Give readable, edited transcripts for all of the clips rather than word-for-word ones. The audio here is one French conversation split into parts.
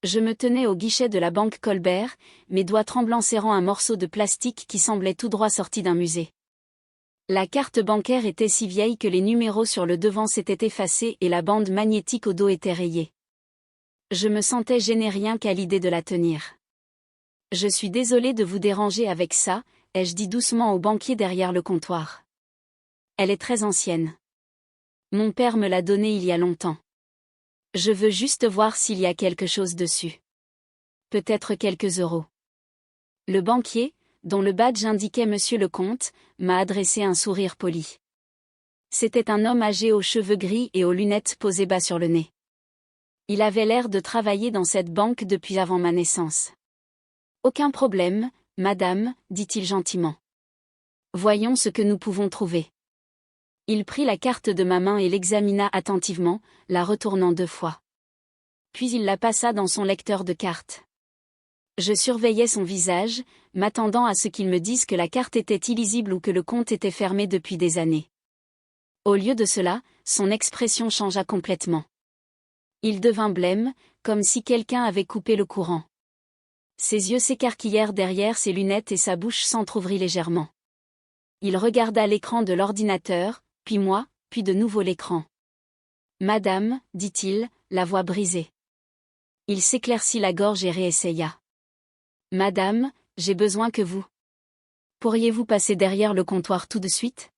Je me tenais au guichet de la banque Colbert, mes doigts tremblants serrant un morceau de plastique qui semblait tout droit sorti d'un musée. La carte bancaire était si vieille que les numéros sur le devant s'étaient effacés et la bande magnétique au dos était rayée. Je me sentais gêné rien qu'à l'idée de la tenir. « Je suis désolé de vous déranger avec ça », ai-je dit doucement au banquier derrière le comptoir. « Elle est très ancienne. Mon père me l'a donnée il y a longtemps. Je veux juste voir s'il y a quelque chose dessus. Peut-être quelques euros. » Le banquier, dont le badge indiquait Monsieur le comte, m'a adressé un sourire poli. C'était un homme âgé aux cheveux gris et aux lunettes posées bas sur le nez. Il avait l'air de travailler dans cette banque depuis avant ma naissance. « Aucun problème, madame, dit-il gentiment. Voyons ce que nous pouvons trouver. » Il prit la carte de ma main et l'examina attentivement, la retournant 2 fois. Puis il la passa dans son lecteur de cartes. Je surveillais son visage, m'attendant à ce qu'il me dise que la carte était illisible ou que le compte était fermé depuis des années. Au lieu de cela, son expression changea complètement. Il devint blême, comme si quelqu'un avait coupé le courant. Ses yeux s'écarquillèrent derrière ses lunettes et sa bouche s'entr'ouvrit légèrement. Il regarda l'écran de l'ordinateur, puis moi, puis de nouveau l'écran. « Madame, dit-il, la voix brisée. » Il s'éclaircit la gorge et réessaya. « Madame, j'ai besoin que vous. Pourriez-vous passer derrière le comptoir tout de suite ?»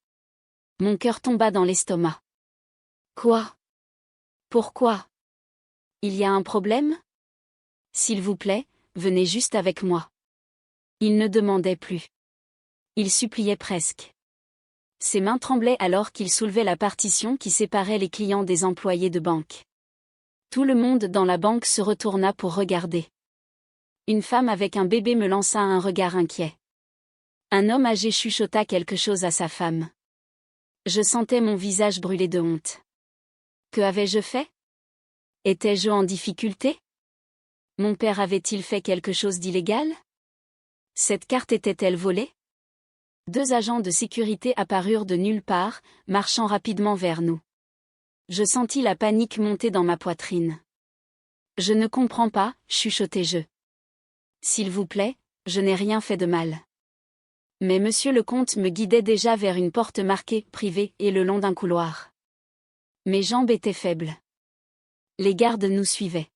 Mon cœur tomba dans l'estomac. « Quoi ? Pourquoi ? Il y a un problème ? S'il vous plaît, venez juste avec moi. » Il ne demandait plus. Il suppliait presque. Ses mains tremblaient alors qu'il soulevait la partition qui séparait les clients des employés de banque. Tout le monde dans la banque se retourna pour regarder. Une femme avec un bébé me lança un regard inquiet. Un homme âgé chuchota quelque chose à sa femme. Je sentais mon visage brûler de honte. Que avais-je fait ? Étais-je en difficulté ? Mon père avait-il fait quelque chose d'illégal ? Cette carte était-elle volée ? 2 agents de sécurité apparurent de nulle part, marchant rapidement vers nous. Je sentis la panique monter dans ma poitrine. « Je ne comprends pas, chuchotai-je. S'il vous plaît, je n'ai rien fait de mal. » Mais monsieur le comte me guidait déjà vers une porte marquée « Privé » et le long d'un couloir. Mes jambes étaient faibles. Les gardes nous suivaient.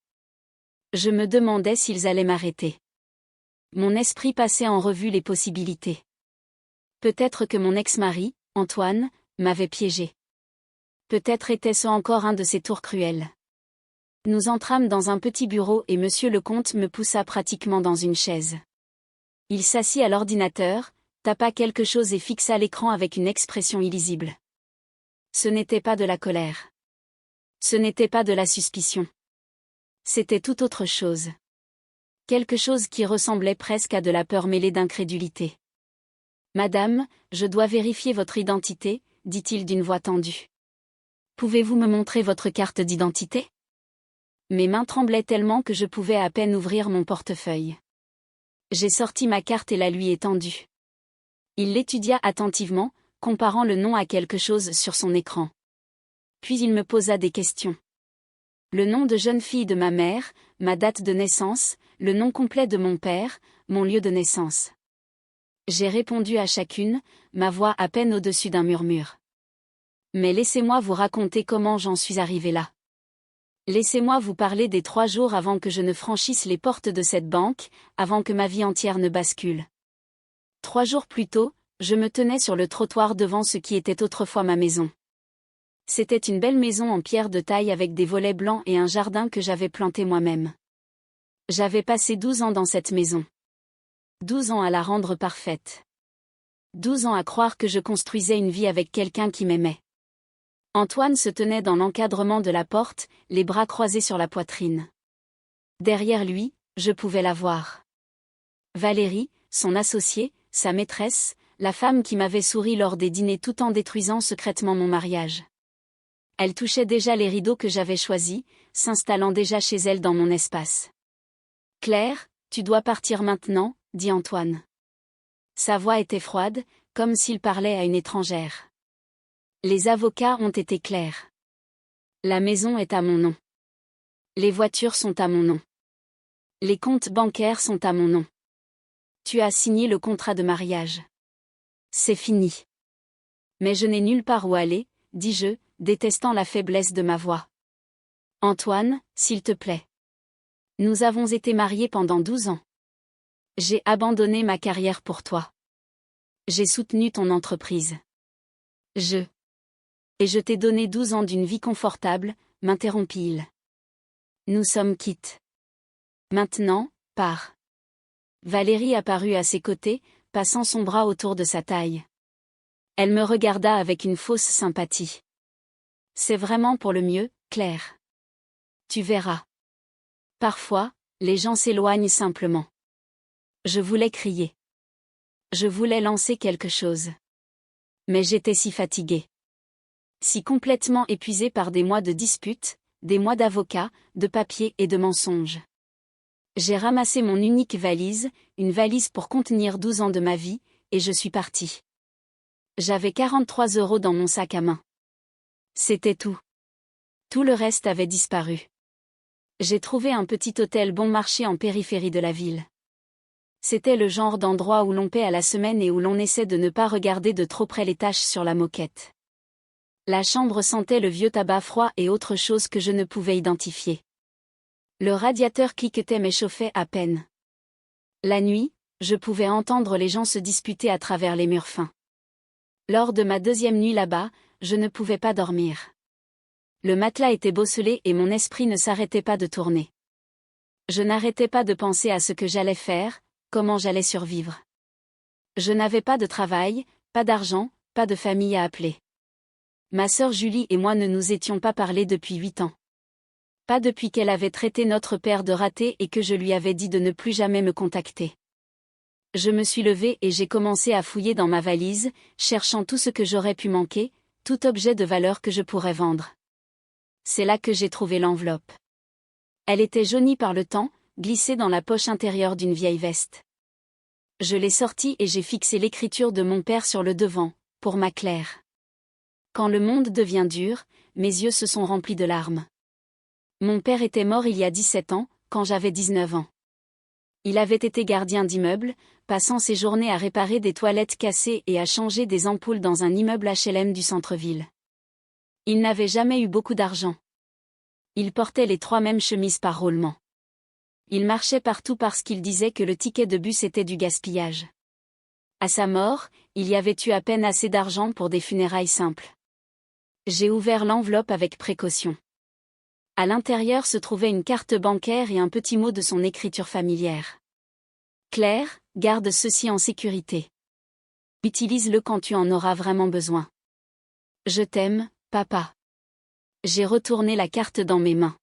Je me demandais s'ils allaient m'arrêter. Mon esprit passait en revue les possibilités. Peut-être que mon ex-mari, Antoine, m'avait piégé. Peut-être était-ce encore un de ces tours cruels. Nous entrâmes dans un petit bureau et monsieur le comte me poussa pratiquement dans une chaise. Il s'assit à l'ordinateur, tapa quelque chose et fixa l'écran avec une expression illisible. Ce n'était pas de la colère. Ce n'était pas de la suspicion. C'était tout autre chose. Quelque chose qui ressemblait presque à de la peur mêlée d'incrédulité. « Madame, je dois vérifier votre identité, » dit-il d'une voix tendue. « Pouvez-vous me montrer votre carte d'identité ?» Mes mains tremblaient tellement que je pouvais à peine ouvrir mon portefeuille. J'ai sorti ma carte et la lui ai tendue. Il l'étudia attentivement, comparant le nom à quelque chose sur son écran. Puis il me posa des questions. Le nom de jeune fille de ma mère, ma date de naissance, le nom complet de mon père, mon lieu de naissance. J'ai répondu à chacune, ma voix à peine au-dessus d'un murmure. Mais laissez-moi vous raconter comment j'en suis arrivé là. Laissez-moi vous parler des 3 jours avant que je ne franchisse les portes de cette banque, avant que ma vie entière ne bascule. 3 jours plus tôt, je me tenais sur le trottoir devant ce qui était autrefois ma maison. C'était une belle maison en pierre de taille avec des volets blancs et un jardin que j'avais planté moi-même. J'avais passé 12 ans dans cette maison. 12 ans à la rendre parfaite. 12 ans à croire que je construisais une vie avec quelqu'un qui m'aimait. Antoine se tenait dans l'encadrement de la porte, les bras croisés sur la poitrine. Derrière lui, je pouvais la voir. Valérie, son associée, sa maîtresse, la femme qui m'avait souri lors des dîners tout en détruisant secrètement mon mariage. Elle touchait déjà les rideaux que j'avais choisis, s'installant déjà chez elle dans mon espace. « Claire, tu dois partir maintenant, » dit Antoine. Sa voix était froide, comme s'il parlait à une étrangère. Les avocats ont été clairs. La maison est à mon nom. Les voitures sont à mon nom. Les comptes bancaires sont à mon nom. Tu as signé le contrat de mariage. C'est fini. Mais je n'ai nulle part où aller, dis-je, détestant la faiblesse de ma voix. Antoine, s'il te plaît. Nous avons été mariés pendant 12 ans. J'ai abandonné ma carrière pour toi. J'ai soutenu ton entreprise. Et je t'ai donné 12 ans d'une vie confortable, m'interrompit-il. Nous sommes quittes. Maintenant, pars. Valérie apparut à ses côtés, passant son bras autour de sa taille. Elle me regarda avec une fausse sympathie. C'est vraiment pour le mieux, Claire. Tu verras. Parfois, les gens s'éloignent simplement. Je voulais crier. Je voulais lancer quelque chose. Mais j'étais si fatiguée. Si complètement épuisée par des mois de disputes, des mois d'avocats, de papiers et de mensonges. J'ai ramassé mon unique valise, une valise pour contenir 12 ans de ma vie, et je suis partie. J'avais 43 € dans mon sac à main. C'était tout. Tout le reste avait disparu. J'ai trouvé un petit hôtel bon marché en périphérie de la ville. C'était le genre d'endroit où l'on paie à la semaine et où l'on essaie de ne pas regarder de trop près les taches sur la moquette. La chambre sentait le vieux tabac froid et autre chose que je ne pouvais identifier. Le radiateur cliquetait mais chauffait à peine. La nuit, je pouvais entendre les gens se disputer à travers les murs fins. Lors de ma 2e nuit là-bas, je ne pouvais pas dormir. Le matelas était bosselé et mon esprit ne s'arrêtait pas de tourner. Je n'arrêtais pas de penser à ce que j'allais faire, comment j'allais survivre. Je n'avais pas de travail, pas d'argent, pas de famille à appeler. Ma sœur Julie et moi ne nous étions pas parlé depuis 8 ans. Pas depuis qu'elle avait traité notre père de raté et que je lui avais dit de ne plus jamais me contacter. Je me suis levée et j'ai commencé à fouiller dans ma valise, cherchant tout ce que j'aurais pu manquer, tout objet de valeur que je pourrais vendre. C'est là que j'ai trouvé l'enveloppe. Elle était jaunie par le temps, glissée dans la poche intérieure d'une vieille veste. Je l'ai sortie et j'ai fixé l'écriture de mon père sur le devant, pour ma Claire. Quand le monde devient dur, mes yeux se sont remplis de larmes. Mon père était mort il y a 17 ans, quand j'avais 19 ans. Il avait été gardien d'immeuble, passant ses journées à réparer des toilettes cassées et à changer des ampoules dans un immeuble HLM du centre-ville. Il n'avait jamais eu beaucoup d'argent. Il portait les 3 mêmes chemises par roulement. Il marchait partout parce qu'il disait que le ticket de bus était du gaspillage. À sa mort, il y avait eu à peine assez d'argent pour des funérailles simples. J'ai ouvert l'enveloppe avec précaution. À l'intérieur se trouvait une carte bancaire et un petit mot de son écriture familière. Claire, garde ceci en sécurité. Utilise-le quand tu en auras vraiment besoin. Je t'aime, papa. J'ai retourné la carte dans mes mains.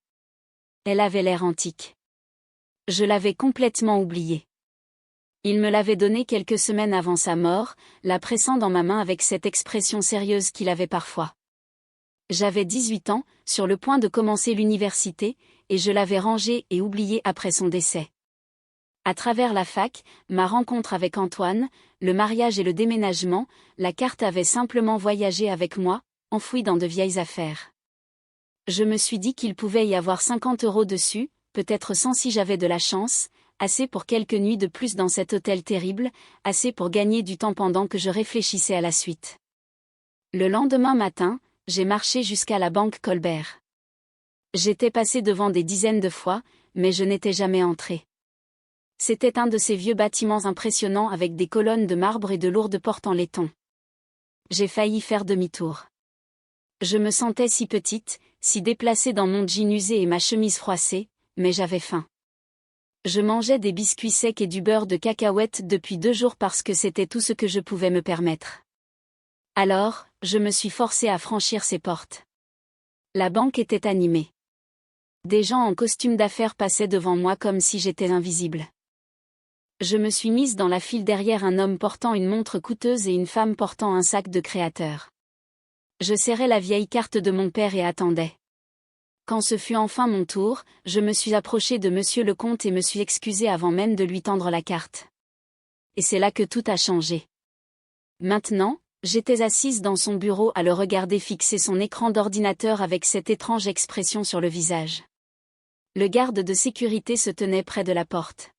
Elle avait l'air antique. Je l'avais complètement oubliée. Il me l'avait donnée quelques semaines avant sa mort, la pressant dans ma main avec cette expression sérieuse qu'il avait parfois. J'avais 18 ans, sur le point de commencer l'université, et je l'avais rangée et oubliée après son décès. À travers la fac, ma rencontre avec Antoine, le mariage et le déménagement, la carte avait simplement voyagé avec moi, enfouie dans de vieilles affaires. Je me suis dit qu'il pouvait y avoir 50 € dessus, peut-être 100 si j'avais de la chance, assez pour quelques nuits de plus dans cet hôtel terrible, assez pour gagner du temps pendant que je réfléchissais à la suite. Le lendemain matin, j'ai marché jusqu'à la banque Colbert. J'étais passé devant des dizaines de fois, mais je n'étais jamais entré. C'était un de ces vieux bâtiments impressionnants avec des colonnes de marbre et de lourdes portes en laiton. J'ai failli faire demi-tour. Je me sentais si petite, si déplacée dans mon jean usé et ma chemise froissée, mais j'avais faim. Je mangeais des biscuits secs et du beurre de cacahuète depuis 2 jours parce que c'était tout ce que je pouvais me permettre. Alors, je me suis forcée à franchir ces portes. La banque était animée. Des gens en costume d'affaires passaient devant moi comme si j'étais invisible. Je me suis mise dans la file derrière un homme portant une montre coûteuse et une femme portant un sac de créateur. Je serrais la vieille carte de mon père et attendais. Quand ce fut enfin mon tour, je me suis approchée de monsieur le comte et me suis excusée avant même de lui tendre la carte. Et c'est là que tout a changé. Maintenant, j'étais assise dans son bureau à le regarder fixer son écran d'ordinateur avec cette étrange expression sur le visage. Le garde de sécurité se tenait près de la porte.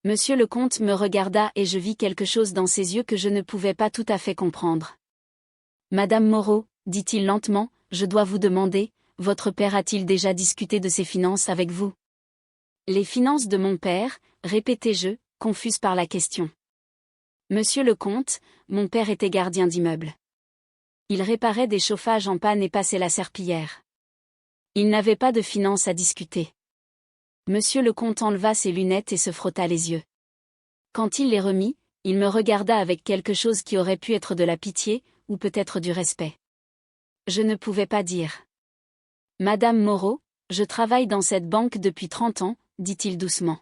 Monsieur le comte me regarda et je vis quelque chose dans ses yeux que je ne pouvais pas tout à fait comprendre. Madame Moreau, dit-il lentement, je dois vous demander, votre père a-t-il déjà discuté de ses finances avec vous? Les finances de mon père, répétai-je, confuse par la question. Monsieur le comte, mon père était gardien d'immeuble. Il réparait des chauffages en panne et passait la serpillière. Il n'avait pas de finances à discuter. Monsieur le comte enleva ses lunettes et se frotta les yeux. Quand il les remit, il me regarda avec quelque chose qui aurait pu être de la pitié, ou peut-être du respect. Je ne pouvais pas dire. Madame Moreau, je travaille dans cette banque depuis 30 ans, dit-il doucement.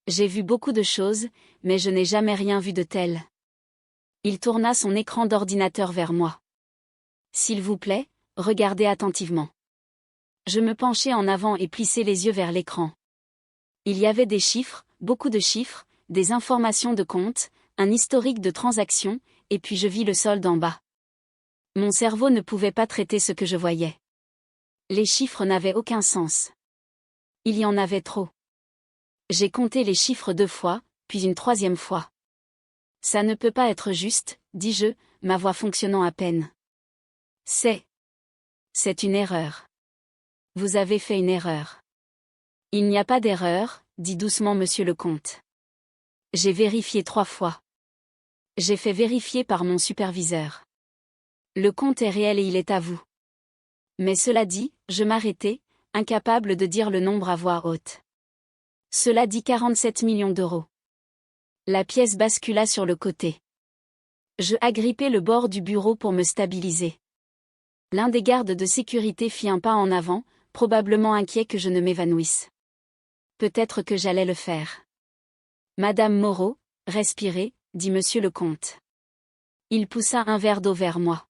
J'ai vu beaucoup de choses, mais je n'ai jamais rien vu de tel. Il tourna son écran d'ordinateur vers moi. S'il vous plaît, regardez attentivement. Je me penchai en avant et plissai les yeux vers l'écran. Il y avait des chiffres, beaucoup de chiffres, des informations de compte, un historique de transactions, et puis je vis le solde en bas. Mon cerveau ne pouvait pas traiter ce que je voyais. Les chiffres n'avaient aucun sens. Il y en avait trop. J'ai compté les chiffres 2 fois, puis une 3e fois. Ça ne peut pas être juste, dis-je, ma voix fonctionnant à peine. C'est une erreur. Vous avez fait une erreur. Il n'y a pas d'erreur, dit doucement monsieur le comte. J'ai vérifié 3 fois. J'ai fait vérifier par mon superviseur. Le compte est réel et il est à vous. Mais cela dit, je m'arrêtai, incapable de dire le nombre à voix haute. Cela dit 47 millions d'euros. La pièce bascula sur le côté. Je agrippai le bord du bureau pour me stabiliser. L'un des gardes de sécurité fit un pas en avant, probablement inquiet que je ne m'évanouisse. Peut-être que j'allais le faire. Madame Moreau, respirez, dit monsieur le comte. Il poussa un verre d'eau vers moi.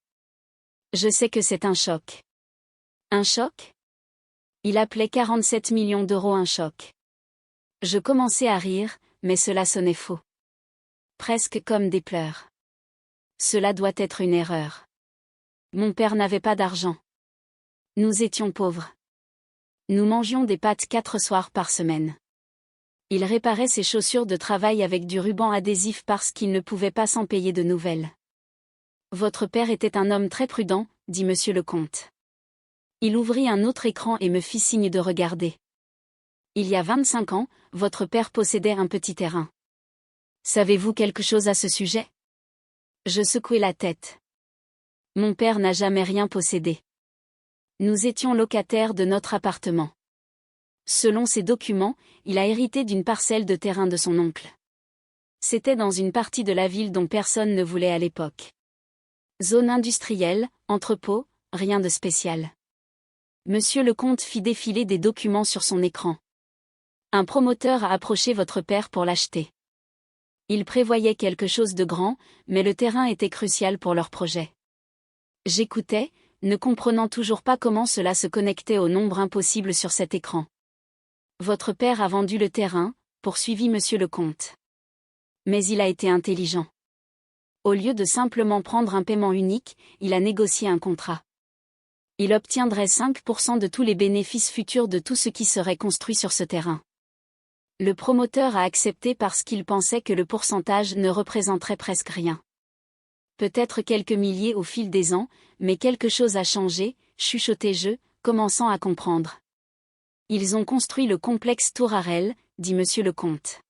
Je sais que c'est un choc. Un choc? Il appelait 47 millions d'euros un choc. Je commençai à rire, mais cela sonnait faux. Presque comme des pleurs. Cela doit être une erreur. Mon père n'avait pas d'argent. Nous étions pauvres. Nous mangions des pâtes 4 soirs par semaine. Il réparait ses chaussures de travail avec du ruban adhésif parce qu'il ne pouvait pas s'en payer de nouvelles. Votre père était un homme très prudent, dit monsieur le comte. Il ouvrit un autre écran et me fit signe de regarder. Il y a 25 ans, votre père possédait un petit terrain. Savez-vous quelque chose à ce sujet? Je secouai la tête. Mon père n'a jamais rien possédé. Nous étions locataires de notre appartement. Selon ses documents, il a hérité d'une parcelle de terrain de son oncle. C'était dans une partie de la ville dont personne ne voulait à l'époque. Zone industrielle, entrepôt, rien de spécial. Monsieur le comte fit défiler des documents sur son écran. Un promoteur a approché votre père pour l'acheter. Il prévoyait quelque chose de grand, mais le terrain était crucial pour leur projet. J'écoutais, ne comprenant toujours pas comment cela se connectait au nombre impossible sur cet écran. Votre père a vendu le terrain, poursuivit monsieur le comte. Mais il a été intelligent. Au lieu de simplement prendre un paiement unique, il a négocié un contrat. Il obtiendrait 5% de tous les bénéfices futurs de tout ce qui serait construit sur ce terrain. Le promoteur a accepté parce qu'il pensait que le pourcentage ne représenterait presque rien. Peut-être quelques milliers au fil des ans, mais quelque chose a changé, chuchotai-je, commençant à comprendre. Ils ont construit le complexe Tour Harel, dit monsieur le comte.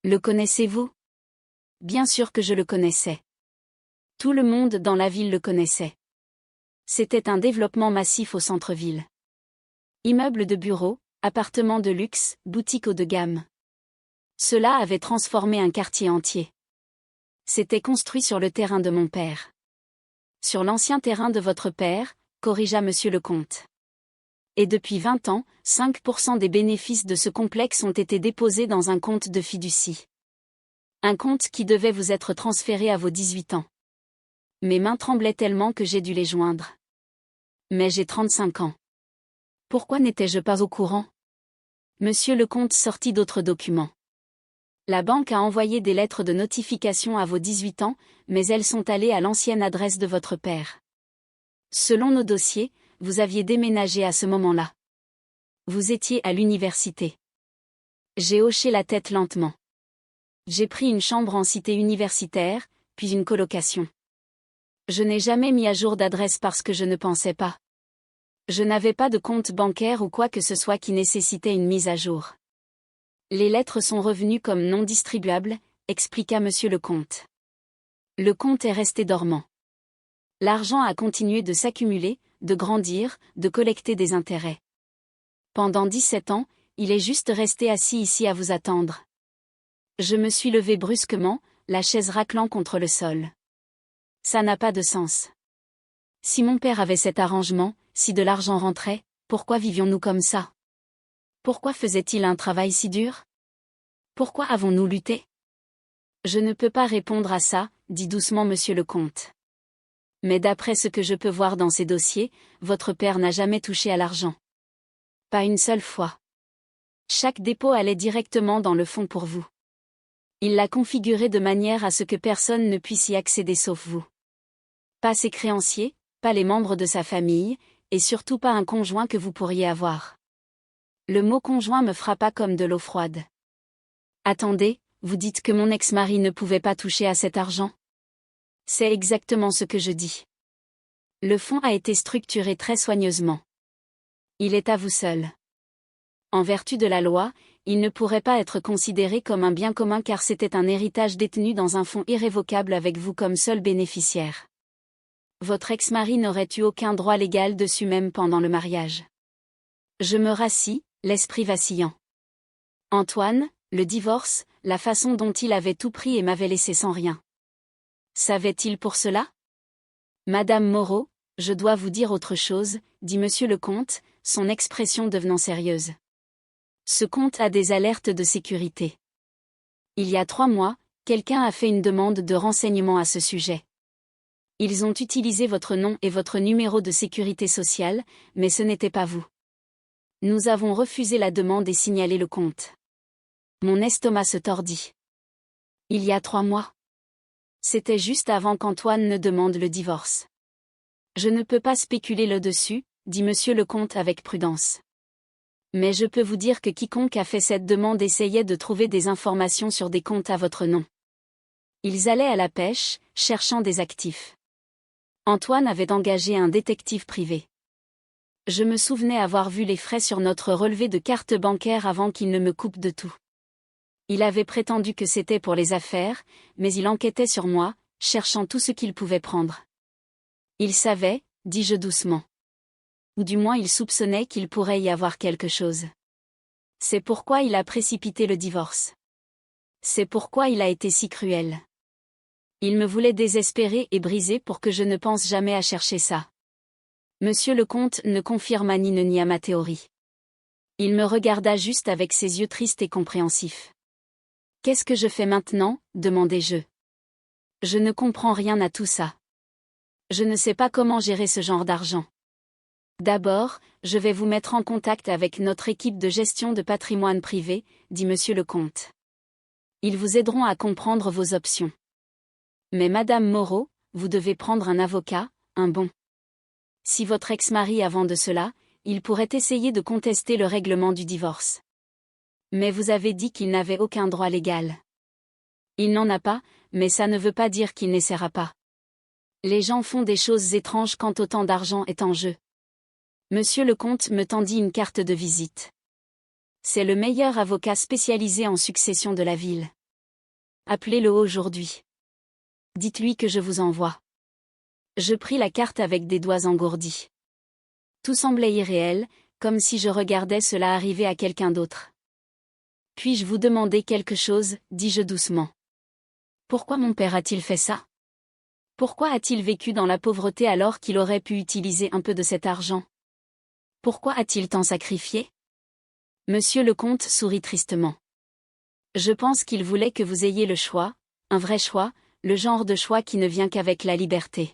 Le connaissez-vous? Bien sûr que je le connaissais. Tout le monde dans la ville le connaissait. C'était un développement massif au centre-ville. Immeubles de bureaux, appartements de luxe, boutiques haut de gamme. Cela avait transformé un quartier entier. C'était construit sur le terrain de mon père. Sur l'ancien terrain de votre père, corrigea monsieur le comte. Et depuis 20 ans, 5% des bénéfices de ce complexe ont été déposés dans un compte de fiducie. Un compte qui devait vous être transféré à vos 18 ans. Mes mains tremblaient tellement que j'ai dû les joindre. Mais j'ai 35 ans. Pourquoi n'étais-je pas au courant? Monsieur le comte sortit d'autres documents. La banque a envoyé des lettres de notification à vos 18 ans, mais elles sont allées à l'ancienne adresse de votre père. Selon nos dossiers, vous aviez déménagé à ce moment-là. Vous étiez à l'université. J'ai hoché la tête lentement. J'ai pris une chambre en cité universitaire, puis une colocation. Je n'ai jamais mis à jour d'adresse parce que je ne pensais pas. Je n'avais pas de compte bancaire ou quoi que ce soit qui nécessitait une mise à jour. Les lettres sont revenues comme non distribuables, expliqua monsieur le comte. Le compte est resté dormant. L'argent a continué de s'accumuler, de grandir, de collecter des intérêts. Pendant 17 ans, il est juste resté assis ici à vous attendre. Je me suis levé brusquement, la chaise raclant contre le sol. Ça n'a pas de sens. Si mon père avait cet arrangement, si de l'argent rentrait, pourquoi vivions-nous comme ça? Pourquoi faisait-il un travail si dur? Pourquoi avons-nous lutté? Je ne peux pas répondre à ça, dit doucement monsieur le comte. Mais d'après ce que je peux voir dans ces dossiers, votre père n'a jamais touché à l'argent. Pas une seule fois. Chaque dépôt allait directement dans le fonds pour vous. Il l'a configuré de manière à ce que personne ne puisse y accéder sauf vous. Pas ses créanciers, pas les membres de sa famille, et surtout pas un conjoint que vous pourriez avoir. Le mot conjoint me frappa comme de l'eau froide. Attendez, vous dites que mon ex-mari ne pouvait pas toucher à cet argent? C'est exactement ce que je dis. Le fonds a été structuré très soigneusement. Il est à vous seul. En vertu de la loi, il ne pourrait pas être considéré comme un bien commun car c'était un héritage détenu dans un fonds irrévocable avec vous comme seul bénéficiaire. Votre ex-mari n'aurait eu aucun droit légal dessus même pendant le mariage. Je me rassis, l'esprit vacillant. Antoine, le divorce, la façon dont il avait tout pris et m'avait laissé sans rien. Savait-il pour cela? Madame Moreau, je dois vous dire autre chose, dit monsieur le comte, son expression devenant sérieuse. Ce compte a des alertes de sécurité. Il y a 3 mois, quelqu'un a fait une demande de renseignement à ce sujet. Ils ont utilisé votre nom et votre numéro de sécurité sociale, mais ce n'était pas vous. Nous avons refusé la demande et signalé le compte. Mon estomac se tordit. Il y a 3 mois. C'était juste avant qu'Antoine ne demande le divorce. Je ne peux pas spéculer là-dessus, dit monsieur le comte avec prudence. Mais je peux vous dire que quiconque a fait cette demande essayait de trouver des informations sur des comptes à votre nom. Ils allaient à la pêche, cherchant des actifs. Antoine avait engagé un détective privé. Je me souvenais avoir vu les frais sur notre relevé de carte bancaire avant qu'il ne me coupe de tout. Il avait prétendu que c'était pour les affaires, mais il enquêtait sur moi, cherchant tout ce qu'il pouvait prendre. Il savait, dis-je doucement. Ou du moins il soupçonnait qu'il pourrait y avoir quelque chose. C'est pourquoi il a précipité le divorce. C'est pourquoi il a été si cruel. Il me voulait désespérer et briser pour que je ne pense jamais à chercher ça. Monsieur le comte ne confirma ni ne nia ma théorie. Il me regarda juste avec ses yeux tristes et compréhensifs. « Qu'est-ce que je fais maintenant ?» demandai-je. Je ne comprends rien à tout ça. Je ne sais pas comment gérer ce genre d'argent. D'abord, je vais vous mettre en contact avec notre équipe de gestion de patrimoine privé, dit monsieur le comte. Ils vous aideront à comprendre vos options. Mais madame Moreau, vous devez prendre un avocat, un bon. Si votre ex-mari avant de cela, il pourrait essayer de contester le règlement du divorce. Mais vous avez dit qu'il n'avait aucun droit légal. Il n'en a pas, mais ça ne veut pas dire qu'il n'essaiera pas. Les gens font des choses étranges quand autant d'argent est en jeu. Monsieur le comte me tendit une carte de visite. C'est le meilleur avocat spécialisé en succession de la ville. Appelez-le aujourd'hui. Dites-lui que je vous envoie. Je pris la carte avec des doigts engourdis. Tout semblait irréel, comme si je regardais cela arriver à quelqu'un d'autre. Puis-je vous demander quelque chose, dis-je doucement. Pourquoi mon père a-t-il fait ça? Pourquoi a-t-il vécu dans la pauvreté alors qu'il aurait pu utiliser un peu de cet argent? Pourquoi a-t-il tant sacrifié? Monsieur le comte sourit tristement. Je pense qu'il voulait que vous ayez le choix, un vrai choix, le genre de choix qui ne vient qu'avec la liberté.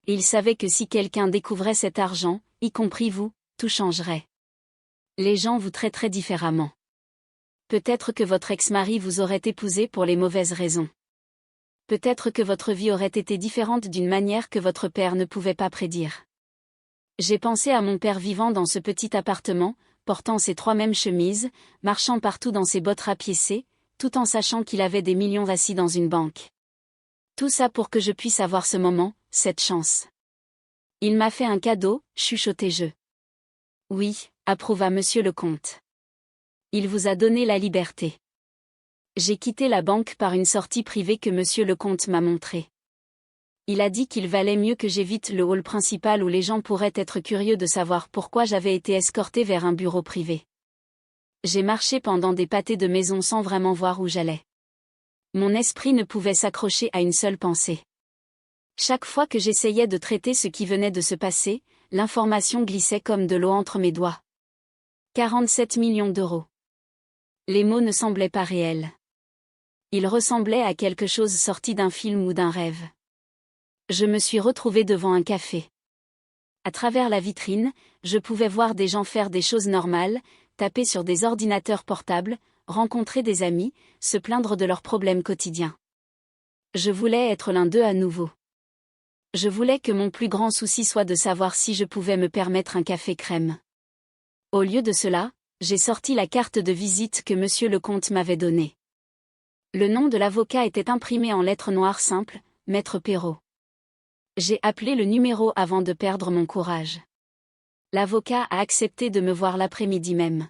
Et il savait que si quelqu'un découvrait cet argent, y compris vous, tout changerait. Les gens vous traiteraient différemment. Peut-être que votre ex-mari vous aurait épousé pour les mauvaises raisons. Peut-être que votre vie aurait été différente d'une manière que votre père ne pouvait pas prédire. J'ai pensé à mon père vivant dans ce petit appartement, portant ses 3 mêmes chemises, marchant partout dans ses bottes rapiécées, tout en sachant qu'il avait des millions assis dans une banque. Tout ça pour que je puisse avoir ce moment, cette chance. Il m'a fait un cadeau, chuchotai-je. Oui, approuva monsieur le comte. Il vous a donné la liberté. J'ai quitté la banque par une sortie privée que monsieur le comte m'a montrée. Il a dit qu'il valait mieux que j'évite le hall principal où les gens pourraient être curieux de savoir pourquoi j'avais été escorté vers un bureau privé. J'ai marché pendant des pâtés de maison sans vraiment voir où j'allais. Mon esprit ne pouvait s'accrocher à une seule pensée. Chaque fois que j'essayais de traiter ce qui venait de se passer, l'information glissait comme de l'eau entre mes doigts. 47 millions d'euros. Les mots ne semblaient pas réels. Ils ressemblaient à quelque chose sorti d'un film ou d'un rêve. Je me suis retrouvée devant un café. À travers la vitrine, je pouvais voir des gens faire des choses normales, taper sur des ordinateurs portables, rencontrer des amis, se plaindre de leurs problèmes quotidiens. Je voulais être l'un d'eux à nouveau. Je voulais que mon plus grand souci soit de savoir si je pouvais me permettre un café crème. Au lieu de cela, j'ai sorti la carte de visite que monsieur le comte m'avait donnée. Le nom de l'avocat était imprimé en lettres noires simples, Maître Perrault. J'ai appelé le numéro avant de perdre mon courage. L'avocat a accepté de me voir l'après-midi même.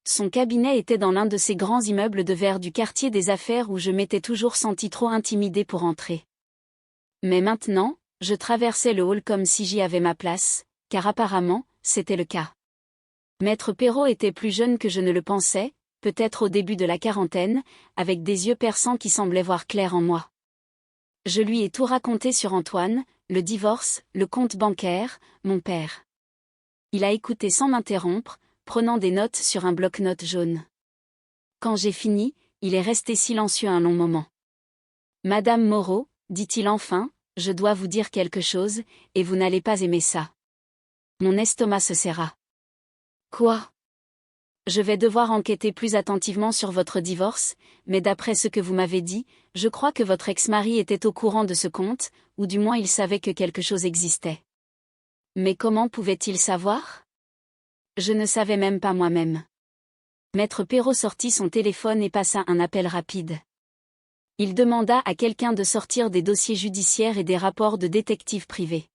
Son cabinet était dans l'un de ces grands immeubles de verre du quartier des affaires où je m'étais toujours senti trop intimidée pour entrer. Mais maintenant, je traversais le hall comme si j'y avais ma place, car apparemment, c'était le cas. Maître Perrault était plus jeune que je ne le pensais, peut-être au début de la quarantaine, avec des yeux perçants qui semblaient voir clair en moi. Je lui ai tout raconté sur Antoine, le divorce, le compte bancaire, mon père. Il a écouté sans m'interrompre, prenant des notes sur un bloc-notes jaune. Quand j'ai fini, il est resté silencieux un long moment. Madame Moreau, dit-il enfin, je dois vous dire quelque chose, et vous n'allez pas aimer ça. Mon estomac se serra. Quoi ? Je vais devoir enquêter plus attentivement sur votre divorce, mais d'après ce que vous m'avez dit, je crois que votre ex-mari était au courant de ce compte, ou du moins il savait que quelque chose existait. Mais comment pouvait-il savoir ? Je ne savais même pas moi-même. Maître Perrault sortit son téléphone et passa un appel rapide. Il demanda à quelqu'un de sortir des dossiers judiciaires et des rapports de détectives privés.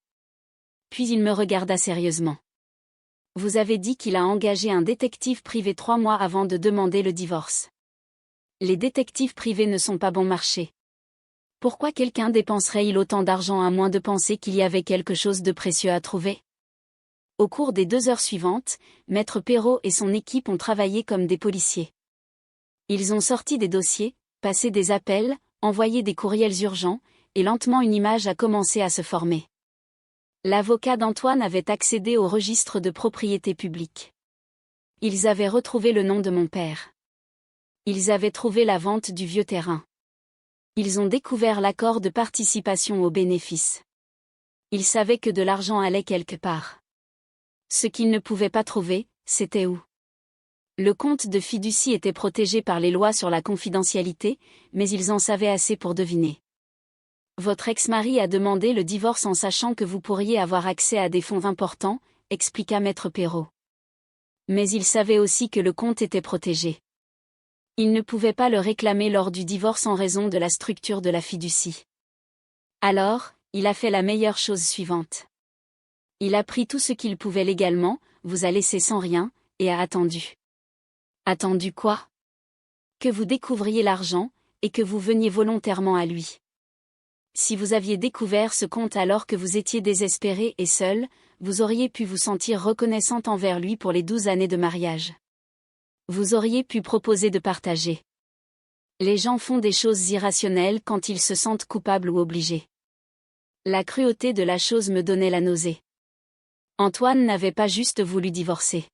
Puis il me regarda sérieusement. Vous avez dit qu'il a engagé un détective privé 3 mois avant de demander le divorce. Les détectives privés ne sont pas bon marché. Pourquoi quelqu'un dépenserait-il autant d'argent à moins de penser qu'il y avait quelque chose de précieux à trouver ? Au cours des 2 heures suivantes, Maître Perrault et son équipe ont travaillé comme des policiers. Ils ont sorti des dossiers, passé des appels, envoyé des courriels urgents, et lentement une image a commencé à se former. L'avocat d'Antoine avait accédé au registre de propriété publique. Ils avaient retrouvé le nom de mon père. Ils avaient trouvé la vente du vieux terrain. Ils ont découvert l'accord de participation aux bénéfices. Ils savaient que de l'argent allait quelque part. Ce qu'ils ne pouvaient pas trouver, c'était où. Le compte de fiducie était protégé par les lois sur la confidentialité, mais ils en savaient assez pour deviner. Votre ex-mari a demandé le divorce en sachant que vous pourriez avoir accès à des fonds importants, expliqua Maître Perrault. Mais il savait aussi que le compte était protégé. Il ne pouvait pas le réclamer lors du divorce en raison de la structure de la fiducie. Alors, il a fait la meilleure chose suivante. Il a pris tout ce qu'il pouvait légalement, vous a laissé sans rien, et a attendu. Attendu quoi ? Que vous découvriez l'argent, et que vous veniez volontairement à lui. Si vous aviez découvert ce compte alors que vous étiez désespéré et seul, vous auriez pu vous sentir reconnaissante envers lui pour les 12 années de mariage. Vous auriez pu proposer de partager. Les gens font des choses irrationnelles quand ils se sentent coupables ou obligés. La cruauté de la chose me donnait la nausée. Antoine n'avait pas juste voulu divorcer.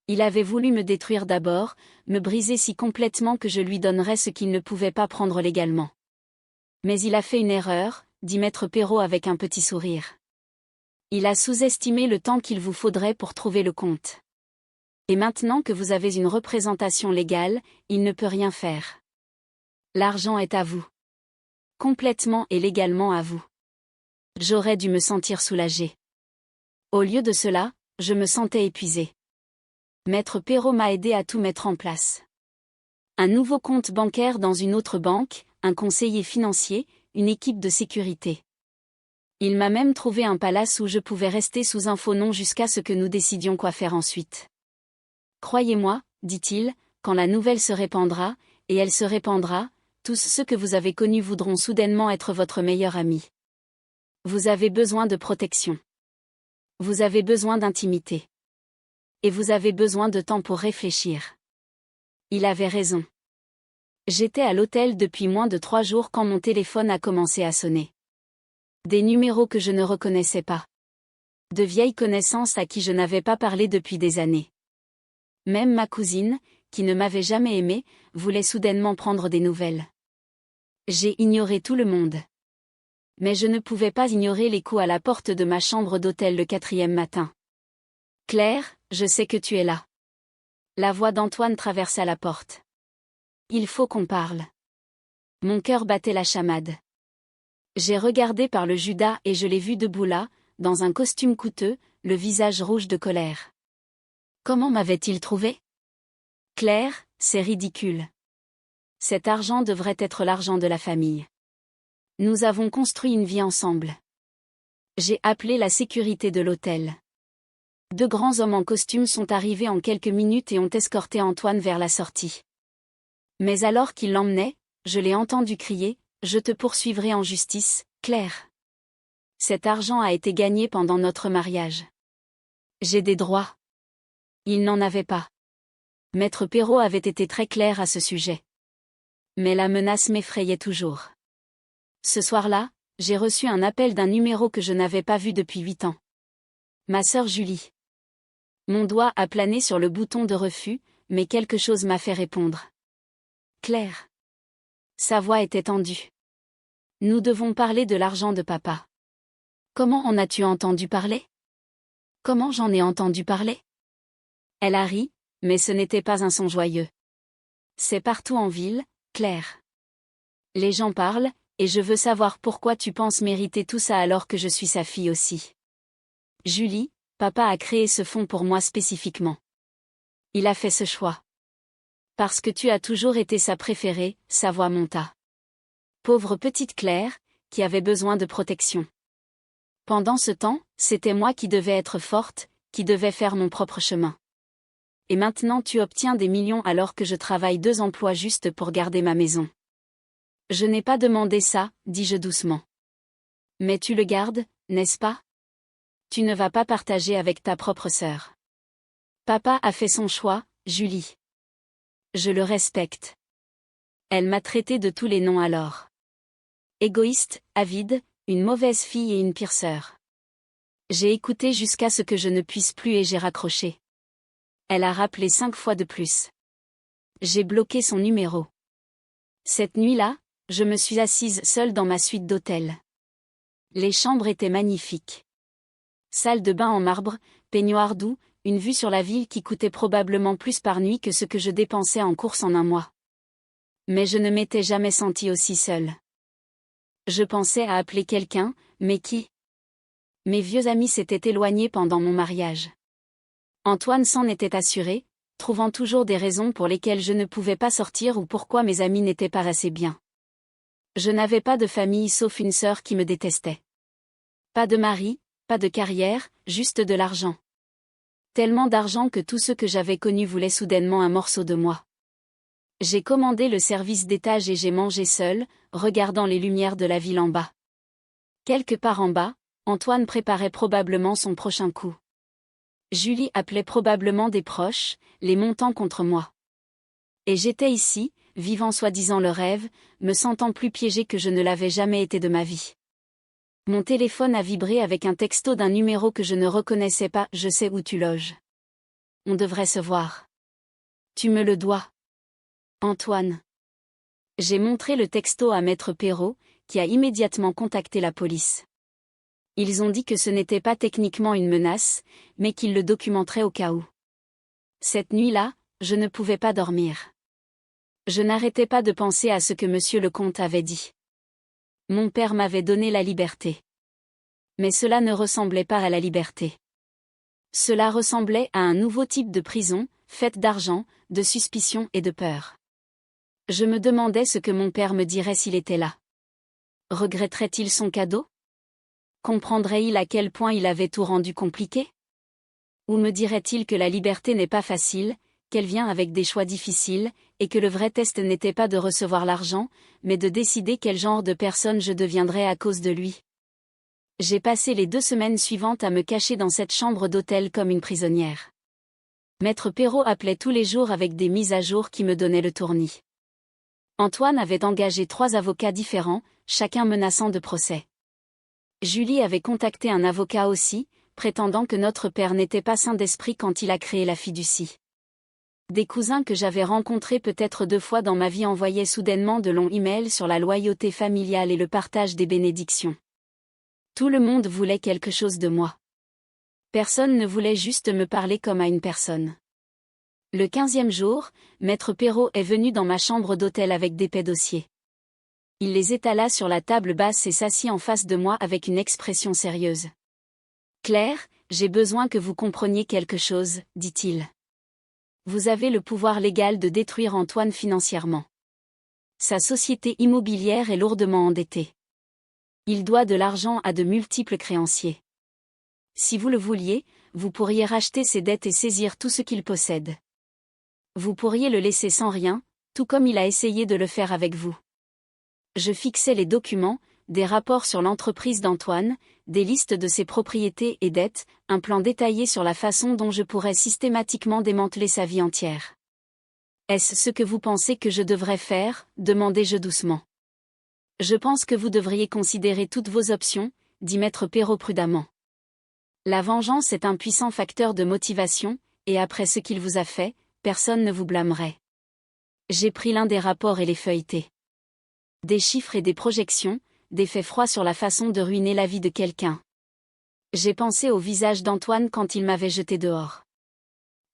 Il avait voulu me détruire d'abord, me briser si complètement que je lui donnerais ce qu'il ne pouvait pas prendre légalement. Mais il a fait une erreur, dit Maître Perrault avec un petit sourire. Il a sous-estimé le temps qu'il vous faudrait pour trouver le compte. Et maintenant que vous avez une représentation légale, il ne peut rien faire. L'argent est à vous. Complètement et légalement à vous. J'aurais dû me sentir soulagée. Au lieu de cela, je me sentais épuisée. Maître Perrault m'a aidé à tout mettre en place. Un nouveau compte bancaire dans une autre banque, un conseiller financier, une équipe de sécurité. Il m'a même trouvé un palace où je pouvais rester sous un faux nom jusqu'à ce que nous décidions quoi faire ensuite. Croyez-moi, dit-il, quand la nouvelle se répandra, et elle se répandra, tous ceux que vous avez connus voudront soudainement être votre meilleur ami. Vous avez besoin de protection. Vous avez besoin d'intimité. Et vous avez besoin de temps pour réfléchir. Il avait raison. J'étais à l'hôtel depuis moins de 3 jours quand mon téléphone a commencé à sonner. Des numéros que je ne reconnaissais pas. De vieilles connaissances à qui je n'avais pas parlé depuis des années. Même ma cousine, qui ne m'avait jamais aimé, voulait soudainement prendre des nouvelles. J'ai ignoré tout le monde. Mais je ne pouvais pas ignorer les coups à la porte de ma chambre d'hôtel le 4e matin. Claire, je sais que tu es là. La voix d'Antoine traversa la porte. Il faut qu'on parle. Mon cœur battait la chamade. J'ai regardé par le Judas et je l'ai vu debout là, dans un costume coûteux, le visage rouge de colère. Comment m'avait-il trouvé ? Claire, c'est ridicule. Cet argent devrait être l'argent de la famille. Nous avons construit une vie ensemble. J'ai appelé la sécurité de l'hôtel. 2 grands hommes en costume sont arrivés en quelques minutes et ont escorté Antoine vers la sortie. Mais alors qu'il l'emmenait, je l'ai entendu crier « Je te poursuivrai en justice, Claire. Cet argent a été gagné pendant notre mariage. J'ai des droits. » Il n'en avait pas. Maître Perrault avait été très clair à ce sujet. Mais la menace m'effrayait toujours. Ce soir-là, j'ai reçu un appel d'un numéro que je n'avais pas vu depuis 8 ans. Ma sœur Julie. Mon doigt a plané sur le bouton de refus, mais quelque chose m'a fait répondre. Claire. Sa voix était tendue. Nous devons parler de l'argent de papa. Comment en as-tu entendu parler ? Comment j'en ai entendu parler ? Elle a ri, mais ce n'était pas un son joyeux. C'est partout en ville, Claire. Les gens parlent, et je veux savoir pourquoi tu penses mériter tout ça alors que je suis sa fille aussi. Julie, papa a créé ce fonds pour moi spécifiquement. Il a fait ce choix. Parce que tu as toujours été sa préférée, sa voix monta. Pauvre petite Claire, qui avait besoin de protection. Pendant ce temps, c'était moi qui devais être forte, qui devais faire mon propre chemin. Et maintenant tu obtiens des millions alors que je travaille 2 emplois juste pour garder ma maison. Je n'ai pas demandé ça, dis-je doucement. Mais tu le gardes, n'est-ce pas ? Tu ne vas pas partager avec ta propre sœur. Papa a fait son choix, Julie. Je le respecte. Elle m'a traité de tous les noms alors. Égoïste, avide, une mauvaise fille et une pire sœur. J'ai écouté jusqu'à ce que je ne puisse plus et j'ai raccroché. Elle a rappelé 5 fois de plus. J'ai bloqué son numéro. Cette nuit-là, je me suis assise seule dans ma suite d'hôtel. Les chambres étaient magnifiques. Salle de bain en marbre, peignoir doux, une vue sur la ville qui coûtait probablement plus par nuit que ce que je dépensais en courses en un mois. Mais je ne m'étais jamais sentie aussi seule. Je pensais à appeler quelqu'un, mais qui ? Mes vieux amis s'étaient éloignés pendant mon mariage. Antoine s'en était assuré, trouvant toujours des raisons pour lesquelles je ne pouvais pas sortir ou pourquoi mes amis n'étaient pas assez bien. Je n'avais pas de famille sauf une sœur qui me détestait. Pas de mari, pas de carrière, juste de l'argent. Tellement d'argent que tous ceux que j'avais connus voulaient soudainement un morceau de moi. J'ai commandé le service d'étage et j'ai mangé seul, regardant les lumières de la ville en bas. Quelque part en bas, Antoine préparait probablement son prochain coup. Julie appelait probablement des proches, les montant contre moi. Et j'étais ici, vivant soi-disant le rêve, me sentant plus piégée que je ne l'avais jamais été de ma vie. Mon téléphone a vibré avec un texto d'un numéro que je ne reconnaissais pas. Je sais où tu loges. On devrait se voir. Tu me le dois. Antoine. J'ai montré le texto à Maître Perrault, qui a immédiatement contacté la police. Ils ont dit que ce n'était pas techniquement une menace, mais qu'ils le documenteraient au cas où. Cette nuit-là, je ne pouvais pas dormir. Je n'arrêtais pas de penser à ce que monsieur le comte avait dit. Mon père m'avait donné la liberté. Mais cela ne ressemblait pas à la liberté. Cela ressemblait à un nouveau type de prison, faite d'argent, de suspicion et de peur. Je me demandais ce que mon père me dirait s'il était là. Regretterait-il son cadeau? Comprendrait-il à quel point il avait tout rendu compliqué? Ou me dirait-il que la liberté n'est pas facile, qu'elle vient avec des choix difficiles, et que le vrai test n'était pas de recevoir l'argent, mais de décider quel genre de personne je deviendrais à cause de lui? J'ai passé les 2 semaines suivantes à me cacher dans cette chambre d'hôtel comme une prisonnière. Maître Perrault appelait tous les jours avec des mises à jour qui me donnaient le tournis. Antoine avait engagé 3 avocats différents, chacun menaçant de procès. Julie avait contacté un avocat aussi, prétendant que notre père n'était pas sain d'esprit quand il a créé la fiducie. Des cousins que j'avais rencontrés peut-être 2 fois dans ma vie envoyaient soudainement de longs emails sur la loyauté familiale et le partage des bénédictions. Tout le monde voulait quelque chose de moi. Personne ne voulait juste me parler comme à une personne. Le 15e jour, Maître Perrault est venu dans ma chambre d'hôtel avec d'épais dossiers. Il les étala sur la table basse et s'assit en face de moi avec une expression sérieuse. « Claire, j'ai besoin que vous compreniez quelque chose, dit-il. Vous avez le pouvoir légal de détruire Antoine financièrement. Sa société immobilière est lourdement endettée. Il doit de l'argent à de multiples créanciers. Si vous le vouliez, vous pourriez racheter ses dettes et saisir tout ce qu'il possède. Vous pourriez le laisser sans rien, tout comme il a essayé de le faire avec vous. » Je fixais les documents, des rapports sur l'entreprise d'Antoine, des listes de ses propriétés et dettes, un plan détaillé sur la façon dont je pourrais systématiquement démanteler sa vie entière. « Est-ce ce que vous pensez que je devrais faire ?» demandai-je doucement. « Je pense que vous devriez considérer toutes vos options, » dit Maître Perrault prudemment. La vengeance est un puissant facteur de motivation, et après ce qu'il vous a fait, personne ne vous blâmerait. J'ai pris l'un des rapports et les feuilleté. Des chiffres et des projections, des faits froids sur la façon de ruiner la vie de quelqu'un. J'ai pensé au visage d'Antoine quand il m'avait jeté dehors.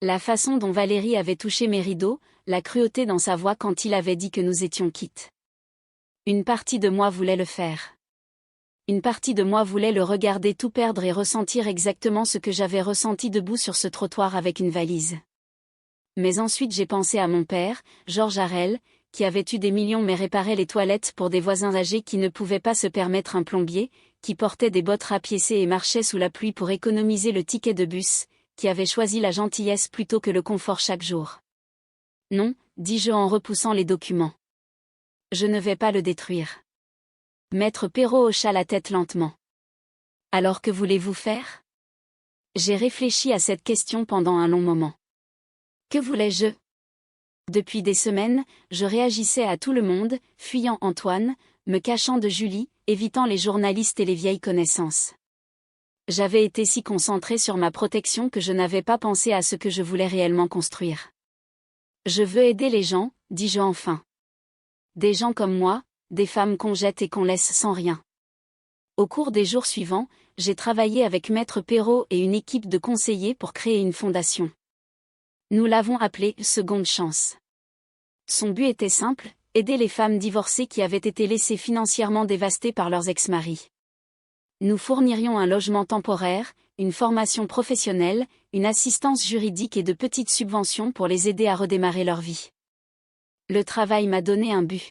La façon dont Valérie avait touché mes rideaux, la cruauté dans sa voix quand il avait dit que nous étions quittes. Une partie de moi voulait le faire. Une partie de moi voulait le regarder tout perdre et ressentir exactement ce que j'avais ressenti debout sur ce trottoir avec une valise. Mais ensuite j'ai pensé à mon père, Georges Harel, qui avait eu des millions mais réparait les toilettes pour des voisins âgés qui ne pouvaient pas se permettre un plombier, qui portait des bottes rapiécées et marchait sous la pluie pour économiser le ticket de bus, qui avait choisi la gentillesse plutôt que le confort chaque jour. Non, dis-je en repoussant les documents. Je ne vais pas le détruire. Maître Perrault hocha la tête lentement. Alors que voulez-vous faire? J'ai réfléchi à cette question pendant un long moment. Que voulais-je? Depuis des semaines, je réagissais à tout le monde, fuyant Antoine, me cachant de Julie, évitant les journalistes et les vieilles connaissances. J'avais été si concentrée sur ma protection que je n'avais pas pensé à ce que je voulais réellement construire. Je veux aider les gens, dis-je enfin. Des gens comme moi, des femmes qu'on jette et qu'on laisse sans rien. Au cours des jours suivants, j'ai travaillé avec Maître Perrault et une équipe de conseillers pour créer une fondation. Nous l'avons appelée « Seconde Chance ». Son but était simple, aider les femmes divorcées qui avaient été laissées financièrement dévastées par leurs ex-maris. Nous fournirions un logement temporaire, une formation professionnelle, une assistance juridique et de petites subventions pour les aider à redémarrer leur vie. Le travail m'a donné un but.